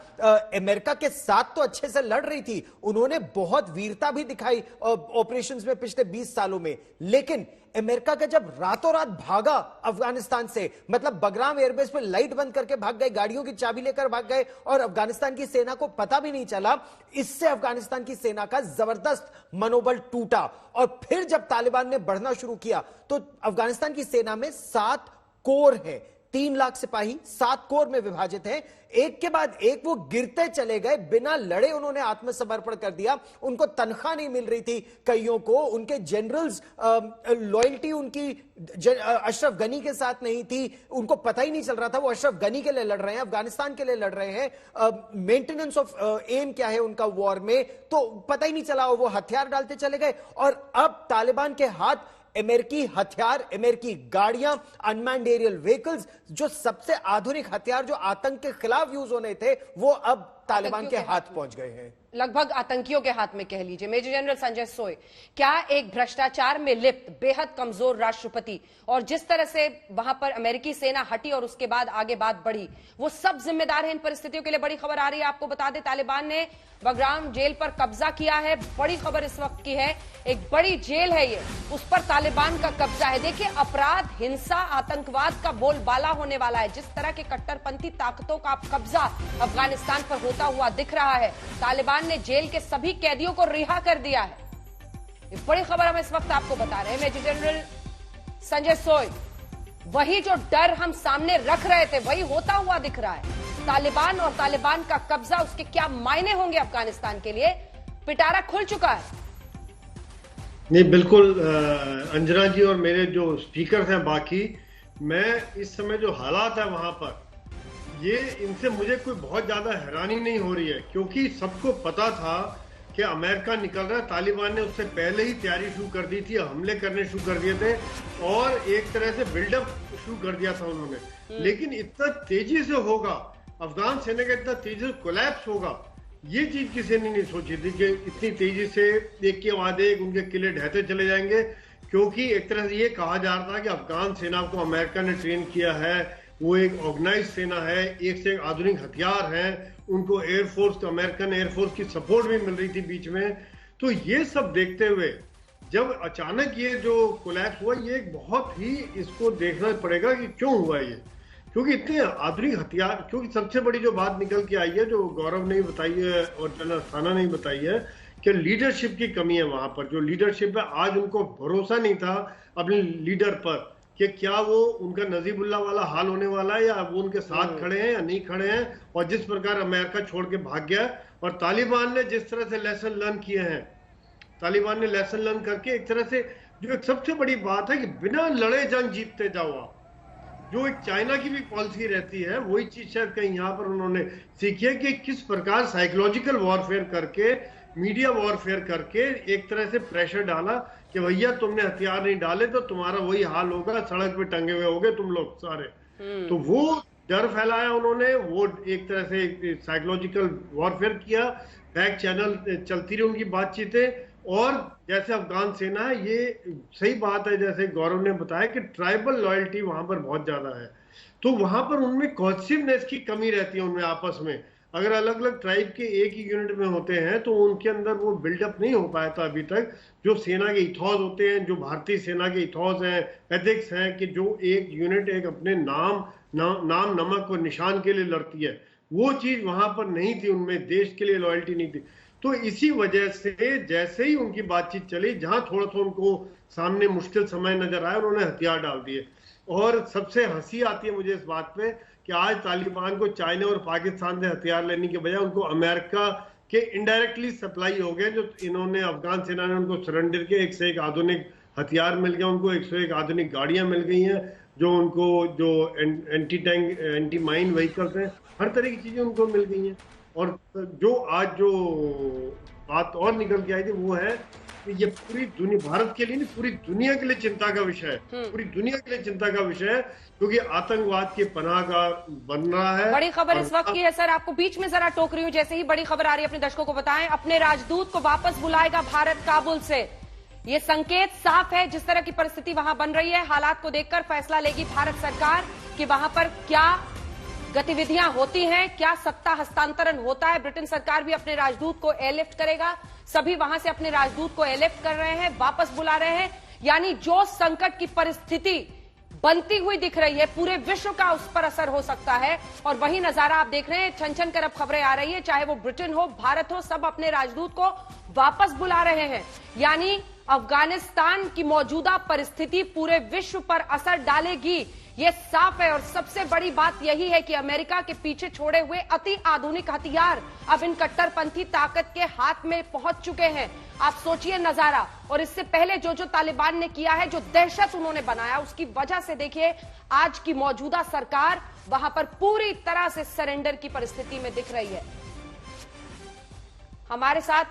अमेरिका के साथ तो अच्छे से लड़ रही थी, उन्होंने बहुत वीरता भी दिखाई ऑपरेशंस में पिछले 20 सालों में, लेकिन अमेरिका का जब रातों रात भागा अफगानिस्तान से, मतलब बगराम एयरबेस पे लाइट बंद करके भाग गए, गाड़ियों की चाबी लेकर भाग गए और अफगानिस्तान की सेना को पता भी नहीं चला, इससे अफगानिस्तान की सेना का जबरदस्त मनोबल टूटा। और फिर जब तालिबान ने बढ़ना शुरू किया तो अफगानिस्तान की सेना में 7 कोर है, 3 लाख सिपाही 7 कोर में विभाजित हैं, एक के बाद एक वो गिरते चले गए, बिना लड़े उन्होंने आत्मसमर्पण कर दिया। उनको तनख्वाह नहीं मिल रही थी, कईयों को उनके जनरल्स लॉयल्टी उनकी अशरफ गनी के साथ नहीं थी, उनको पता ही नहीं चल रहा था वो अशरफ गनी के लिए लड़ रहे हैं, अफगानिस्तान के लिए लड़ रहे हैं, मेंटेनेंस ऑफ एम क्या है उनका वॉर में तो पता ही नहीं चला, वो हथियार डालते चले गए। और अब तालिबान के हाथ अमेरिकी हथियार, अमेरिकी गाड़ियां, अनमैन्ड एरियल व्हीकल्स, जो सबसे आधुनिक हथियार जो आतंक के खिलाफ यूज होने थे, वो अब तालिबान के हाथ पहुंच गए हैं, लगभग आतंकियों के हाथ में कह लीजिए। मेजर जनरल संजय सोय, क्या एक भ्रष्टाचार में लिप्त बेहद कमजोर राष्ट्रपति और जिस तरह से वहां पर अमेरिकी सेना हटी और उसके बाद आगे बात बढ़ी, वो सब जिम्मेदार है इन परिस्थितियों के लिए? बड़ी खबर आ रही है, आपको बता दें तालिबान ने बगराम जेल पर कब्जा किया है। बड़ी खबर इस वक्त की है, एक बड़ी जेल है ये, उस पर तालिबान का कब्जा है। देखिए अपराध, हिंसा, आतंकवाद का बोलबाला होने वाला है। जिस तरह के कट्टरपंथी ताकतों का कब्जा अफगानिस्तान पर होता हुआ दिख रहा है, तालिबान ने जेल के सभी कैदियों को रिहा कर दिया है। ये बड़ी खबर हम इस वक्त आपको बता रहे हैं। मेजर जनरल संजय सोय, वही जो डर हम सामने रख रहे थे वही होता हुआ दिख रहा है। तालिबान और तालिबान का कब्जा, उसके क्या मायने होंगे अफगानिस्तान के लिए? पिटारा खुल चुका है। नहीं बिल्कुल अंजना जी और मेरे जो स्पीकर हैं बाकी, मैं इस समय जो हालात है वहां पर, ये इनसे मुझे कोई बहुत ज्यादा हैरानी नहीं हो रही है, क्योंकि सबको पता था कि अमेरिका निकल रहा है। तालिबान ने उससे पहले ही तैयारी शुरू कर दी थी, हमले करने शुरू कर दिए थे और एक तरह से बिल्डअप शुरू कर दिया था उन्होंने। लेकिन इतना तेजी से होगा, अफगान सेना का इतना तेजी से कोलैप्स होगा, ये चीज किसी ने नहीं सोची थी कि इतनी तेजी से एक के बाद एक उनके किले ढहते चले जाएंगे। क्योंकि एक तरह से ये कहा जा रहा था कि अफगान सेना को अमेरिका ने ट्रेन किया है, वो एक ऑर्गेनाइज सेना है, एक से एक आधुनिक हथियार हैं, उनको एयरफोर्स, अमेरिकन एयरफोर्स की सपोर्ट भी मिल रही थी बीच में। तो ये सब देखते हुए जब अचानक ये जो कोलैप्स हुआ, ये एक बहुत ही इसको देखना पड़ेगा कि क्यों हुआ ये, क्योंकि इतने आधुनिक हथियार। क्योंकि सबसे बड़ी जो बात निकल के आई है, जो गौरव ने बताई है और जनरल अस्थाना ने बताई है, कि लीडरशिप की कमी है वहां पर। जो लीडरशिप है, आज उनको भरोसा नहीं था अपने लीडर पर कि क्या वो उनका नजीबुल्ला वाला हाल होने वाला है या वो उनके साथ खड़े हैं या नहीं खड़े हैं। और जिस प्रकार अमेरिका छोड़ के भाग गया और तालिबान ने जिस तरह से लेसन लर्न किए हैं, तालिबान ने लेसन लर्न करके एक तरह से, जो एक सबसे बड़ी बात है कि बिना लड़े जंग जीतते जाओ आप, जो एक चाइना की भी पॉलिसी रहती है, वही चीज शायद कहीं यहाँ पर उन्होंने सीखी है कि किस प्रकार साइकोलॉजिकल वॉरफेयर करके, मीडिया वॉरफेयर करके एक तरह से प्रेशर डाला कि भैया तुमने हथियार नहीं डाले तो तुम्हारा वही हाल होगा, सड़क पे टंगे हुए होगे तुम लोग सारे। तो वो डर फैलाया उन्होंने, वो एक तरह से साइकोलॉजिकल वॉरफेयर किया, बैक चैनल चलती रही उनकी बातचीतें। और जैसे अफगान सेना है, ये सही बात है जैसे गौरव ने बताया कि ट्राइबल लॉयल्टी वहां पर बहुत ज्यादा है, तो वहां पर उनमें कोहेसिवनेस की कमी रहती है उनमें आपस में। अगर अलग अलग ट्राइब के एक ही यूनिट में होते हैं तो उनके अंदर वो बिल्डअप नहीं हो पाया था अभी तक। जो सेना के इथॉस होते हैं, जो भारतीय सेना के इथॉस हैं, एथिक्स हैं, कि जो एक यूनिट एक अपने नाम नमक और निशान के लिए लड़ती है, वो चीज वहां पर नहीं थी उनमें, देश के लिए लॉयल्टी नहीं थी। तो इसी वजह से जैसे ही उनकी बातचीत चली, जहां थोड़ा सा उनको सामने मुश्किल समय नजर आया, उन्होंने हथियार डाल दिए। और सबसे हंसी आती है मुझे इस बात पे कि आज तालिबान को चाइना और पाकिस्तान से हथियार लेने के बजाय उनको अमेरिका के इनडायरेक्टली सप्लाई हो गए। जो इन्होंने अफगान सेना ने उनको सरेंडर के एक से एक आधुनिक हथियार मिल गए, उनको 101 आधुनिक गाड़ियां मिल गई हैं, जो उनको जो anti tank, anti mine vehicles हैं, हर तरह की चीजें उनको मिल गई हैं। और जो आज जो बात और निकल के आई थी, वो है कि ये पूरी दुनिया, भारत के लिए नहीं पूरी दुनिया के लिए चिंता का विषय है, पूरी दुनिया के लिए चिंता का विषय है, क्योंकि आतंकवाद के पनाहगाह बन रहा है। बड़ी खबर इस वक्त की है सर, आपको बीच में जरा टोक रही हूं, जैसे ही बड़ी खबर आ रही है अपने दर्शकों को बताएं। अपने राजदूत को वापस बुलाएगा भारत काबुल से, ये संकेत साफ है। जिस तरह की परिस्थिति वहां बन रही है, हालात को देखकर फैसला लेगी भारत सरकार कि वहां पर क्या गतिविधियां होती हैं, क्या सत्ता हस्तांतरण होता है। ब्रिटेन सरकार भी अपने राजदूत को एयरलिफ्ट करेगा, सभी वहां से अपने राजदूत को एयरलिफ्ट कर रहे हैं, वापस बुला रहे हैं। यानी जो संकट की परिस्थिति बनती हुई दिख रही है, पूरे विश्व का उस पर असर हो सकता है। और वही नजारा आप देख रहे हैं, छन छन कर अब खबरें आ रही है, चाहे वो ब्रिटेन हो, भारत हो, सब अपने राजदूत को वापस बुला रहे हैं। यानी अफगानिस्तान की मौजूदा परिस्थिति पूरे विश्व पर असर डालेगी, ये साफ है। और सबसे बड़ी बात यही है कि अमेरिका के पीछे छोड़े हुए अति आधुनिक हथियार अब इन कट्टरपंथी ताकत के हाथ में पहुंच चुके हैं। आप सोचिए नजारा, और इससे पहले जो जो तालिबान ने किया है, जो दहशत उन्होंने बनाया, उसकी वजह से देखिए आज की मौजूदा सरकार वहां पर पूरी तरह से सरेंडर की परिस्थिति में दिख रही है। हमारे साथ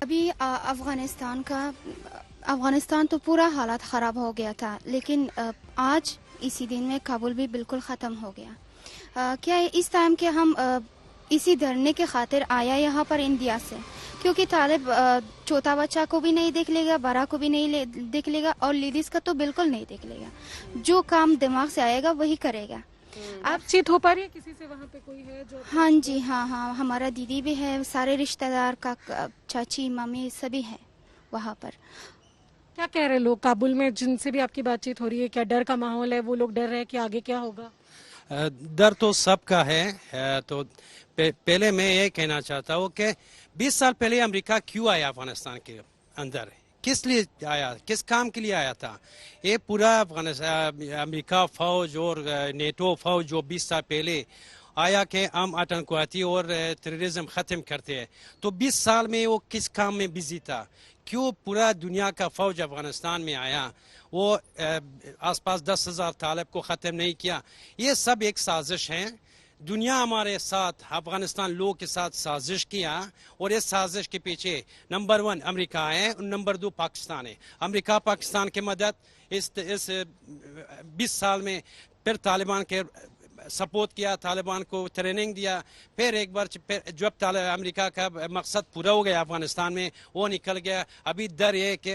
अभी अफगानिस्तान तो पूरा हालात ख़राब हो गया था, लेकिन आज इसी दिन में काबुल भी बिल्कुल ख़त्म हो गया। क्या इस टाइम के हम इसी धरने के खातिर आया यहाँ पर इंडिया से, क्योंकि तालिब छोटा बच्चा को भी नहीं देख लेगा, बड़ा को भी नहीं देख लेगा, और लेडीज़ का तो बिल्कुल नहीं देख लेगा। जो काम दिमाग से आएगा वही करेगा। आप चीत हो पा रही है किसी से वहाँ पे कोई है जो? हाँ जी, हाँ, हमारा दीदी भी है, सारे रिश्तेदार का, चाची मम्मी सभी हैं वहाँ पर। क्या कह रहे लोग काबुल में जिनसे भी आपकी बातचीत हो रही है? क्या डर का माहौल है? वो लोग डर रहे हैं कि आगे क्या होगा? डर तो सबका है। तो पहले मैं ये कहना चाहता हूँ कि 20 साल पहले अमेरिका क्यों आया अफगानिस्तान के अंदर, किस लिए आया, किस काम के लिए आया था? ये पूरा अमेरिका फौज और नेटो फौज जो 20 साल पहले आया कि हम आतंकवादी और टेररिज्म ख़त्म करते हैं, तो 20 साल में वो किस काम में बिजी था? क्यों पूरा दुनिया का फौज अफगानिस्तान में आया? वो आसपास 10,000 तालिब को ख़त्म नहीं किया। ये सब एक साजिश है। दुनिया हमारे साथ, अफगानिस्तान लोगों के साथ साजिश किया, और इस साजिश के पीछे नंबर 1 अमेरिका है और नंबर 2 पाकिस्तान है। अमेरिका पाकिस्तान की मदद इस 20 साल में, फिर तालिबान के सपोर्ट किया, तालिबान को ट्रेनिंग दिया, फिर एक बार जब अमेरिका का मकसद पूरा हो गया अफगानिस्तान में, वो निकल गया। अभी डर है कि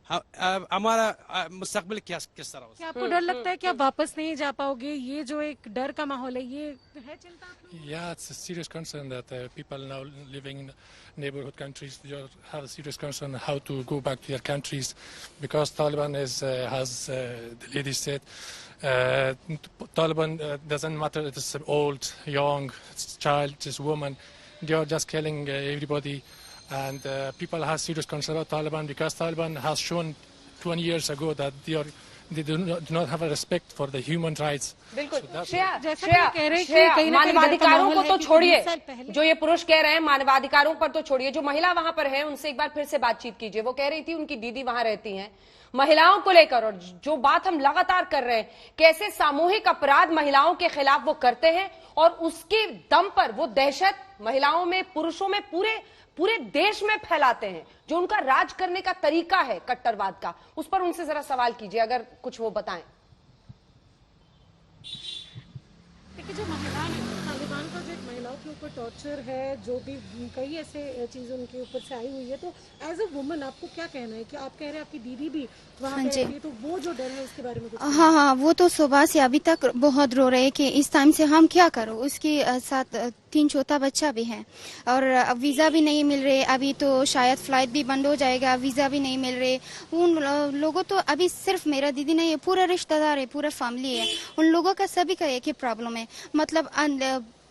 हमारा मुस्तकबिल किस तरह हो। क्या आपको डर लगता है कि आप वापस नहीं जा पाओगे? ये जो एक डर का माहौल है, ये है चिंता? Yeah, it's a serious concern that people now living in neighborhood countries have a serious concern how to go back to their countries, because Taliban has the lady said, Taliban doesn't matter if it's old, young, it's child, it's woman, they are just killing everybody. And people have serious concern about Taliban, because Taliban has shown 20 years ago that they do not have a respect for the human rights. बिल्कुल। So Shreya, मानवाधिकारों को तो छोड़िए, जो ये पुरुष कह रहे हैं मानवाधिकारों पर तो छोड़िए, जो महिला वहां पर है उनसे एक बार फिर से बातचीत कीजिए। वो कह रही थी उनकी दीदी वहां रहती हैं, महिलाओं को लेकर, और जो बात हम लगातार कर रहे हैं, कैसे सामूहिक अपराध महिलाओं के खिलाफ वो करते हैं, और उसके दम पर वो दहशत महिलाओं में, पुरुषों में, पूरे देश में फैलाते हैं। जो उनका राज करने का तरीका है कट्टरवाद का, उस पर उनसे जरा सवाल कीजिए, अगर कुछ वो बताएं। देखिए, जो तालिबान का जो एक महिलाओं के ऊपर टॉर्चर है, जो भी कई ऐसे चीजें उनके ऊपर से आई हुई है, तो एज अ वुमन आपको क्या कहना है? कि आप कह रहे हैं आपकी दीदी भी वहाँ पे रहती है, तो वो जो डर है उसके बारे में कुछ? हाँ, वो तो सुबह से अभी तक बहुत रो रहे हैं कि इस टाइम से हम क्या करो। उसके साथ 3 छोटा बच्चा भी है, और वीज़ा भी नहीं मिल रहे। अभी तो शायद फ्लाइट भी बंद हो जाएगा, वीज़ा भी नहीं मिल रहे। उन लोगों तो अभी सिर्फ मेरा दीदी नहीं है, पूरा रिश्तेदार है, पूरा फैमिली है, उन लोगों का सभी का एक ही प्रॉब्लम है। मतलब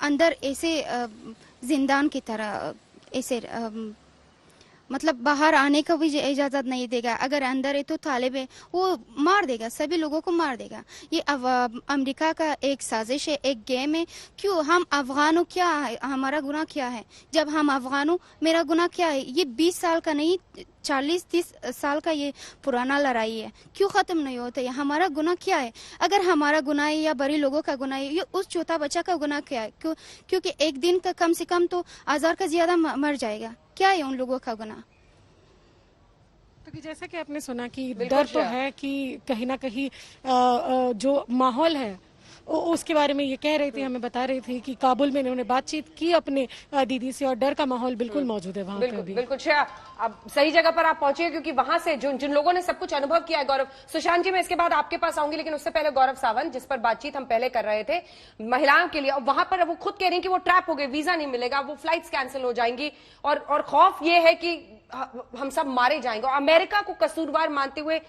अंदर ऐसे जिंदान की तरह ऐसे मतलब बाहर आने का भी इजाज़त नहीं देगा। अगर अंदर है तो तालिब है, वो मार देगा, सभी लोगों को मार देगा। ये अमेरिका का एक साजिश है, एक गेम है। क्यों हम अफगानों, क्या है हमारा गुनाह, क्या है? जब हम अफगानों, मेरा गुनाह क्या है? ये 20 साल का नहीं, 40-30 साल का ये पुराना लड़ाई है, क्यों ख़त्म नहीं होता? है हमारा गुनाह क्या है? अगर हमारा गुनाह है या बड़े लोगों का गुनाह है, ये उस छोटा बच्चा का गुनाह क्या है? क्योंकि एक दिन का कम से कम तो 1000 का ज़्यादा मर जाएगा। क्या है उन लोगों का गुनाह? तो जैसा कि आपने सुना कि डर तो है कि कहीं ना कहीं जो माहौल है उसके बारे में ये कह रही थी, हमें बता रही थी कि काबुल में इन्होंने बातचीत की अपने दीदी से और डर का माहौल बिल्कुल मौजूद है वहाँ पे भी। बिल्कुल श्रेया, अब सही जगह पर आप पहुंचे क्योंकि वहां से जिन लोगों ने सब कुछ अनुभव किया है। गौरव, सुशांत जी मैं इसके बाद आपके पास आऊंगी, लेकिन उससे पहले गौरव सावंत, जिस पर बातचीत हम पहले कर रहे थे महिलाओं के लिए, और वहां पर वो खुद कह रही है कि वो ट्रैप हो गए, वीजा नहीं मिलेगा, वो फ्लाइट्स कैंसिल हो जाएंगी और खौफ ये है कि हम सब मारे जाएंगे। और अमेरिका को कसूरवार मानते हुए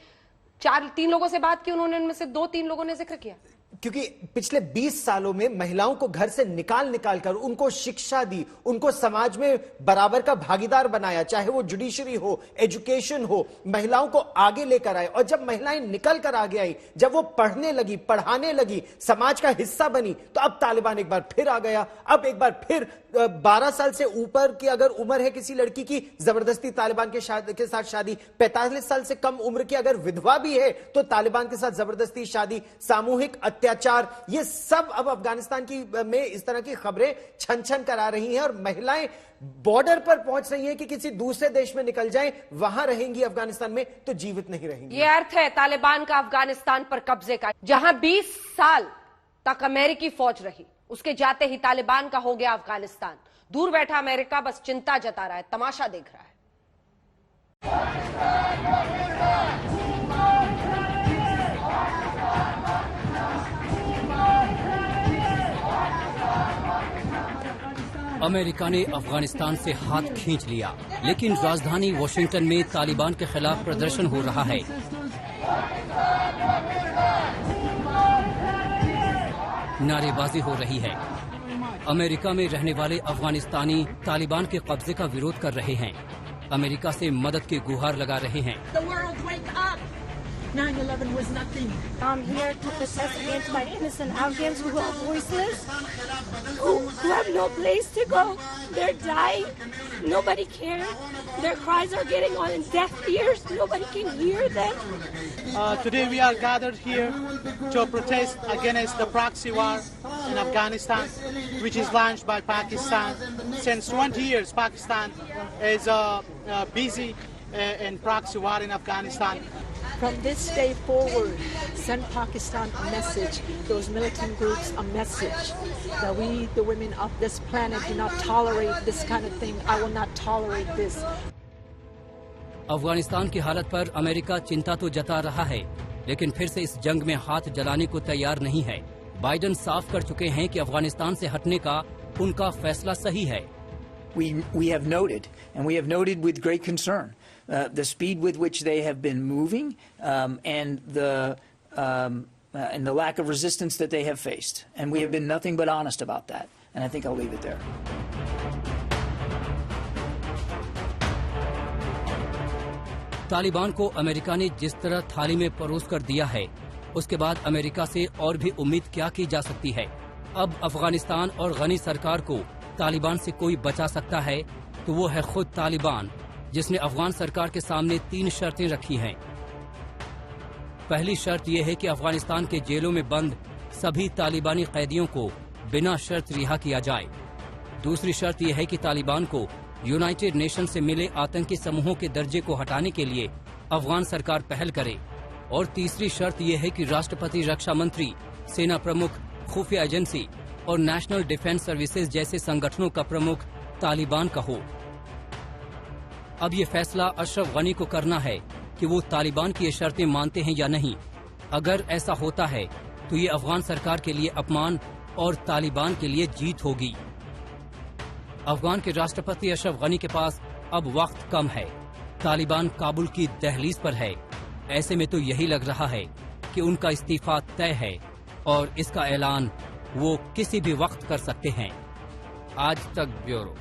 3 लोगों से बात की उन्होंने, उनमें से 2-3 लोगों ने जिक्र किया क्योंकि पिछले 20 सालों में महिलाओं को घर से निकाल कर उनको शिक्षा दी, उनको समाज में बराबर का भागीदार बनाया, चाहे वो जुडिशरी हो, एजुकेशन हो, महिलाओं को आगे लेकर आए। और जब महिलाएं निकल कर आगे आई, जब वो पढ़ने लगी, पढ़ाने लगी, समाज का हिस्सा बनी, तो अब तालिबान एक बार फिर आ गया। अब एक बार फिर 12 साल से ऊपर की अगर उम्र है किसी लड़की की, जबरदस्ती तालिबान के साथ शादी, 45 साल से कम उम्र की अगर विधवा भी है तो तालिबान के साथ जबरदस्ती शादी, सामूहिक अत्याचार, ये सब अब अफगानिस्तान में इस तरह की खबरें छन छन करा रही हैं। और महिलाएं बॉर्डर पर पहुंच रही हैं कि किसी दूसरे देश में निकल जाएं, वहां रहेंगी अफगानिस्तान में तो जीवित नहीं रहेंगी। ये अर्थ है तालिबान का अफगानिस्तान पर कब्जे का। जहां 20 साल तक अमेरिकी फौज रही, उसके जाते ही तालिबान का हो गया अफगानिस्तान। दूर बैठा अमेरिका बस चिंता जता रहा है, तमाशा देख रहा है। अमेरिका ने अफगानिस्तान से हाथ खींच लिया, लेकिन राजधानी वॉशिंगटन में तालिबान के खिलाफ प्रदर्शन हो रहा है। नारेबाजी हो रही है। अमेरिका में रहने वाले अफगानिस्तानी तालिबान के कब्जे का विरोध कर रहे हैं, अमेरिका से मदद की गुहार लगा रहे हैं। 9/11 was nothing. I'm here to protest against my innocent Afghans who are voiceless, who have no place to go. They're dying. Nobody cares. Their cries are getting on in deaf ears. Nobody can hear them. Today we are gathered here to protest against the proxy war in Afghanistan, which is launched by Pakistan. Since 20 years, Pakistan is busy in proxy war in Afghanistan. From this day forward, send Pakistan a message, those militant groups a message, that we, the women of this planet, do not tolerate this kind of thing. I will not tolerate this. Afghanistan की हालत पर America चिंता तो जता रहा है, लेकिन फिर से इस जंग में हाथ जलाने को तैयार नहीं है। बाइडेन साफ कर चुके हैं कि अफगानिस्तान से हटने का उनका फैसला सही है। We have noted, and we have noted with great concern, the speed with which they have been moving, and the lack of resistance that they have faced. And we have been nothing but honest about that. And I think I'll leave it there. Taliban को America ने जिस तरह थाली में परोस कर दिया है, उसके बाद अमेरिका से और भी उम्मीद क्या की जा सकती है। अब अफगानिस्तान और गनी सरकार को तालिबान से कोई बचा सकता है तो वो है खुद तालिबान, जिसने अफगान सरकार के सामने 3 शर्तें रखी हैं। पहली शर्त यह है कि अफगानिस्तान के जेलों में बंद सभी तालिबानी कैदियों को बिना शर्त रिहा किया जाए। दूसरी शर्त यह है कि तालिबान को यूनाइटेड नेशन से मिले आतंकी समूहों के दर्जे को हटाने के लिए अफगान सरकार पहल करे। और तीसरी शर्त यह है कि राष्ट्रपति, रक्षा मंत्री, सेना प्रमुख, खुफिया एजेंसी और नेशनल डिफेंस सर्विसेज जैसे संगठनों का प्रमुख तालिबान का हो। अब ये फैसला अशरफ गनी को करना है कि वो तालिबान की ये शर्तें मानते हैं या नहीं। अगर ऐसा होता है तो ये अफगान सरकार के लिए अपमान और तालिबान के लिए जीत होगी। अफगान के राष्ट्रपति अशरफ गनी के पास अब वक्त कम है। तालिबान काबुल की दहलीज पर है। ऐसे में तो यही लग रहा है कि उनका इस्तीफा तय है और इसका ऐलान वो किसी भी वक्त कर सकते हैं। आज तक ब्यूरो।